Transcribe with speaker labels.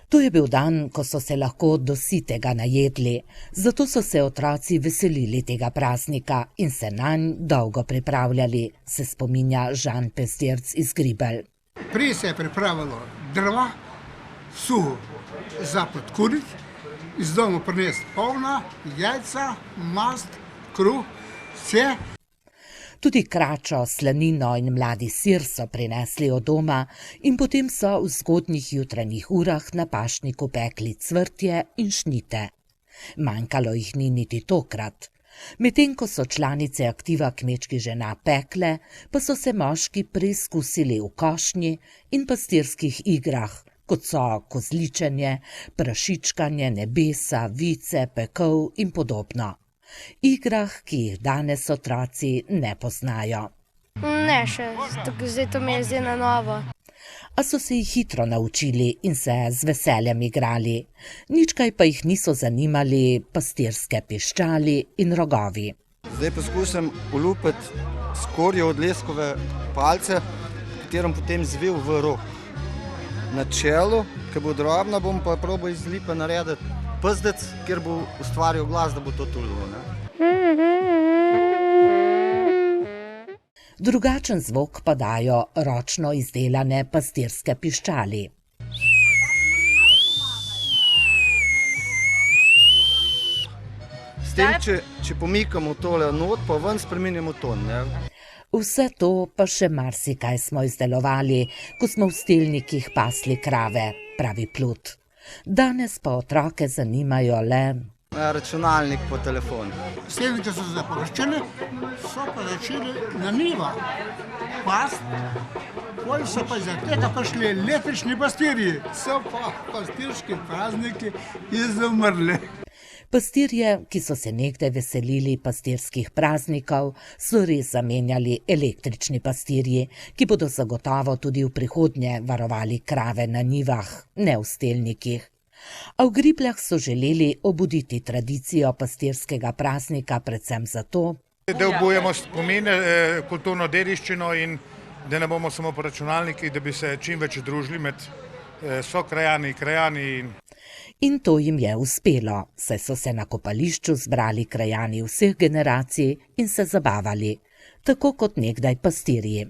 Speaker 1: To je bil dan, ko so se lahko do sitega najedli, zato so se otroci veselili tega praznika in se nanj dolgo pripravljali, se spominja Žan Pestirc iz Gribelj.
Speaker 2: Prej se je pripravilo drva, suho za podkuriti, iz doma prinesti polna, jajca, mast, kruh, vse.
Speaker 1: Tudi kračo, slanino in mladi sir so prinesli od doma in potem so v zgodnjih jutranjih urah na pašniku pekli cvrtje in šnite. Manjkalo jih ni niti tokrat. Medtem ko so članice aktiva Kmečkih žena pekle, pa so se moški preizkusili v košnji in pastirskih igrah, kot so kozličenje, prašičkanje, nebesa, vice, pekel in podobno. Igrah, ki jih danes otroci ne poznajo.
Speaker 3: Ne še, zdaj to mi je zdaj na novo.
Speaker 1: A so se jih hitro naučili in se z veseljem igrali. Nič kaj pa jih niso zanimali pastirske piščali in rogovi.
Speaker 4: Zdaj poskušam olupiti skorjo od leskove palce, katerom potem zvil v rok. Na čelu, ki bo drobna, bom pa probal iz lipe narediti pezdec, kjer bo ustvaril glas, da bo to tulilo.
Speaker 1: Drugačen zvok pa dajo ročno izdelane pastirske piščali.
Speaker 4: S tem, če pomikamo tole not, pa ven spreminjamo ton.
Speaker 1: Vse to pa še marsikaj smo izdelovali, ko smo v stilnikih pasli krave, pravi Plut. Danes pa otroke zanimajo le
Speaker 4: računalnik po telefonu.
Speaker 2: Stelnike so se površčili, so pa začeli na njiva pasti, potem so pa za tega prišli električni pastirji, so pa pastirski prazniki izumrli.
Speaker 1: Pastirje, ki so se nekdaj veselili pastirskih praznikov, so res zamenjali električni pastirji, ki bodo zagotovo tudi v prihodnje varovali krave na njivah, ne v stelnikih. A v Gribljah so želeli obuditi tradicijo pastirskega praznika predvsem zato,
Speaker 5: da obujemo spomine, kulturno dediščino in da ne bomo samo po računalnikih, da bi se čim več družili med sokrajani, krajani.
Speaker 1: In to jim je uspelo, saj so se na kopališču zbrali krajani vseh generacij in se zabavali, tako kot nekdaj pastirji.